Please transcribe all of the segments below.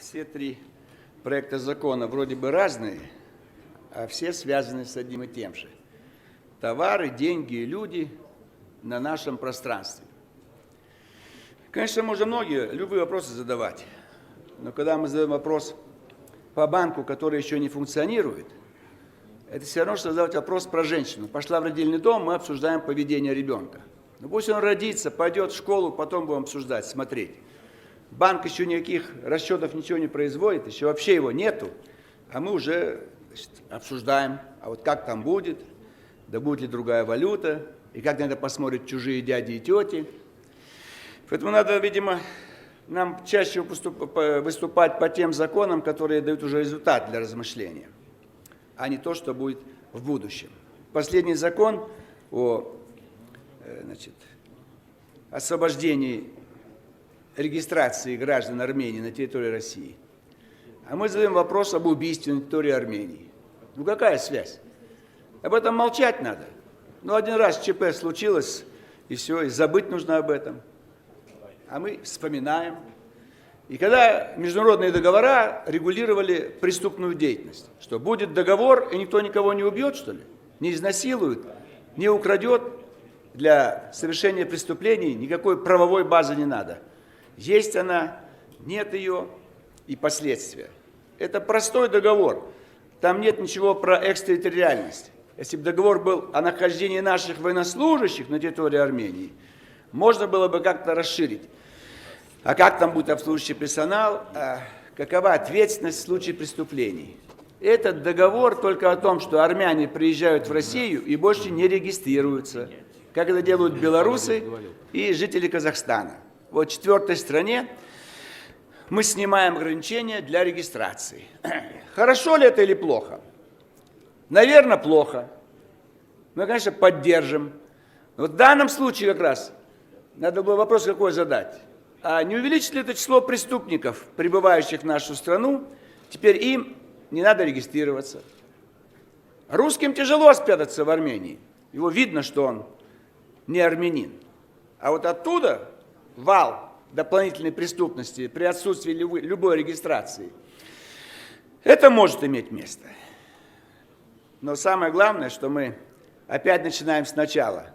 Все три проекта закона вроде бы разные, а все связаны с одним и тем же. Товары, деньги и люди на нашем пространстве. Конечно, можно любые вопросы задавать, но когда мы задаем вопрос по банку, который еще не функционирует, это все равно, что задавать вопрос про женщину. Пошла в родильный дом, мы обсуждаем поведение ребенка. Ну пусть он родится, пойдет в школу, потом будем обсуждать, смотреть. Банк еще никаких расчетов ничего не производит, еще вообще его нету, а мы уже обсуждаем, а вот как там будет, да будет ли другая валюта, и как на это посмотрят чужие дяди и тети. Поэтому надо, видимо, нам чаще выступать по тем законам, которые дают уже результат для размышления, а не то, что будет в будущем. Последний закон о освобождении регистрации граждан Армении на территории России. А мы задаем вопрос об убийстве на территории Армении. Ну какая связь? Об этом молчать надо. Ну один раз ЧП случилось, и все, и забыть нужно об этом. А мы вспоминаем. И когда международные договора регулировали преступную деятельность, что будет договор, и никто никого не убьет, что ли? Не изнасилует, не украдет, для совершения преступлений никакой правовой базы не надо. Есть она, нет ее и последствия. Это простой договор. Там нет ничего про экстерриториальность. Если бы договор был о нахождении наших военнослужащих на территории Армении, можно было бы как-то расширить. А как там будет обслуживающий персонал, какова ответственность в случае преступлений. Этот договор только о том, что армяне приезжают в Россию и больше не регистрируются, как это делают белорусы и жители Казахстана. Вот в 4-й стране мы снимаем ограничения для регистрации. Хорошо ли это или плохо? Наверное, плохо. Мы, конечно, поддержим. Но в данном случае как раз надо было вопрос какой задать. А не увеличит ли это число преступников, прибывающих в нашу страну? Теперь им не надо регистрироваться. Русским тяжело спрятаться в Армении. Его видно, что он не армянин. А вот оттуда вал дополнительной преступности при отсутствии любой регистрации, это может иметь место. Но самое главное, что мы опять начинаем сначала.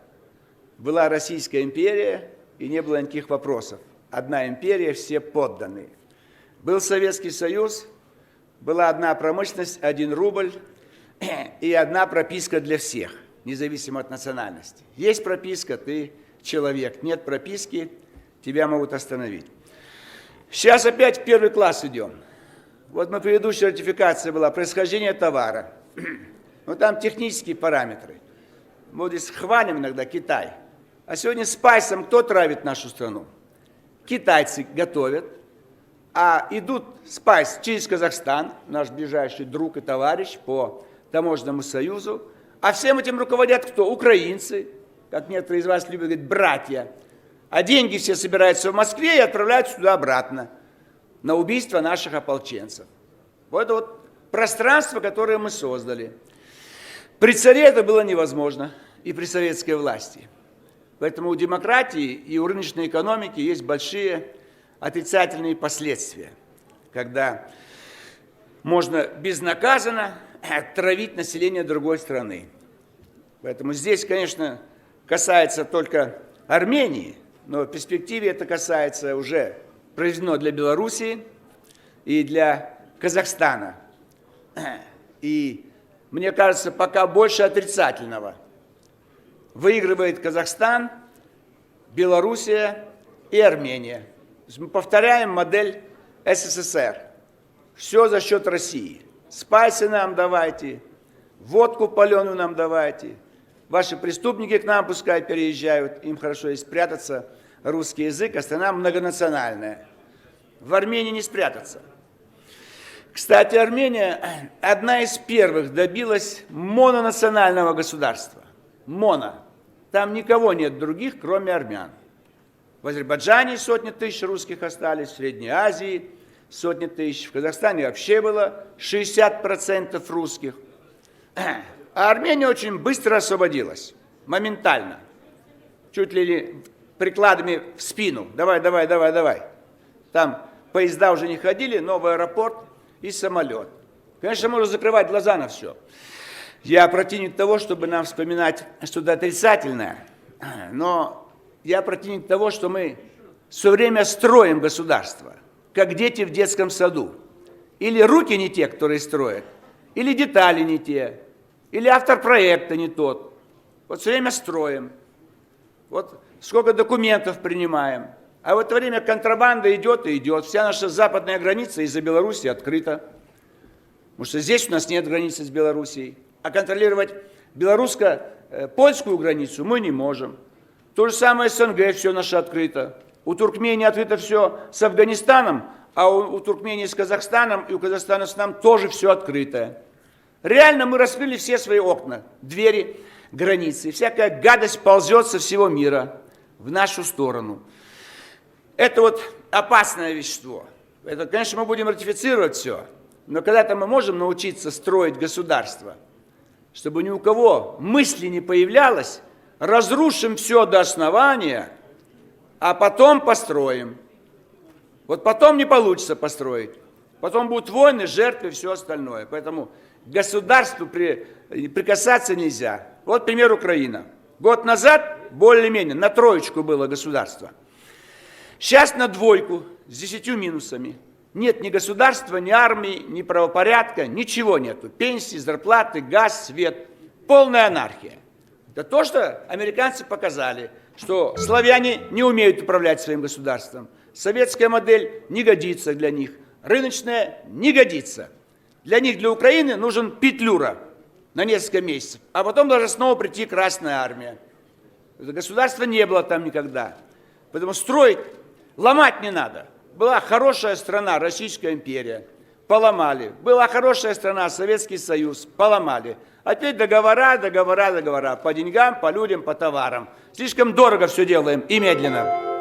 Была Российская империя, и не было никаких вопросов. Одна империя, все подданные. Был Советский Союз, была одна промышленность, 1 рубль и одна прописка для всех, независимо от национальности. Есть прописка, ты человек, нет прописки, тебя могут остановить. Сейчас опять в 1 класс идем. Вот на предыдущей ратификации была происхождение товара. Но там технические параметры. Вот здесь хвалим иногда Китай. А сегодня спайсом кто травит нашу страну? Китайцы готовят, а идут спайс через Казахстан, наш ближайший друг и товарищ по таможенному союзу. А всем этим руководят кто? Украинцы, как некоторые из вас любят говорить, братья. А деньги все собираются в Москве и отправляются туда-обратно на убийство наших ополченцев. Вот это вот пространство, которое мы создали. При царе это было невозможно, и при советской власти. Поэтому у демократии и у рыночной экономики есть большие отрицательные последствия, когда можно безнаказанно травить население другой страны. Поэтому здесь, конечно, касается только Армении, но в перспективе это касается уже произведено для Белоруссии и для Казахстана. И мне кажется, пока больше отрицательного. Выигрывает Казахстан, Белоруссия и Армения. То есть мы повторяем модель СССР. Все за счет России. Спайсы нам давайте, водку паленую нам давайте. Ваши преступники к нам пускай переезжают, им хорошо и спрятаться. Русский язык, а страна многонациональная. В Армении не спрятаться. Кстати, Армения одна из первых добилась мононационального государства. Моно. Там никого нет других, кроме армян. В Азербайджане сотни тысяч русских остались, в Средней Азии сотни тысяч, в Казахстане вообще было 60% русских. А Армения очень быстро освободилась, моментально. Чуть ли не прикладами в спину. Давай. Там поезда уже не ходили, новый аэропорт и самолет. Конечно, можно закрывать глаза на все. Я противник того, чтобы нам вспоминать что-то отрицательное, но я противник того, что мы все время строим государство, как дети в детском саду. Или руки не те, которые строят, или детали не те, или автор проекта не тот. Вот все время строим. Вот сколько документов принимаем. А в это время контрабанда идет и идет. Вся наша западная граница из-за Беларуси открыта. Потому что здесь у нас нет границы с Белоруссией. А контролировать белорусско-польскую границу мы не можем. То же самое СНГ, все наше открыто. У Туркмении открыто все с Афганистаном, а у Туркмении с Казахстаном и у Казахстана с нами тоже все открытое. Реально мы раскрыли все свои окна, двери, границы. И всякая гадость ползет со всего мира в нашу сторону. Это вот опасное вещество. Это, конечно, мы будем ратифицировать все. Но когда-то мы можем научиться строить государство, чтобы ни у кого мысли не появлялось, разрушим все до основания, а потом построим. Вот потом не получится построить. Потом будут войны, жертвы и все остальное. Поэтому к государству прикасаться нельзя. Вот пример Украина. Год назад более-менее на троечку было государство. Сейчас на двойку с 10 минусами. Нет ни государства, ни армии, ни правопорядка, ничего нету. Пенсии, зарплаты, газ, свет. Полная анархия. Это то, что американцы показали, что славяне не умеют управлять своим государством. Советская модель не годится для них. Рыночная не годится. Для них, для Украины, нужен петлюра на несколько месяцев. А потом должна снова прийти Красная Армия. Это государства не было там никогда. Поэтому строить, ломать не надо. Была хорошая страна, Российская империя, поломали. Была хорошая страна, Советский Союз, поломали. Опять договора по деньгам, по людям, по товарам. Слишком дорого все делаем и медленно.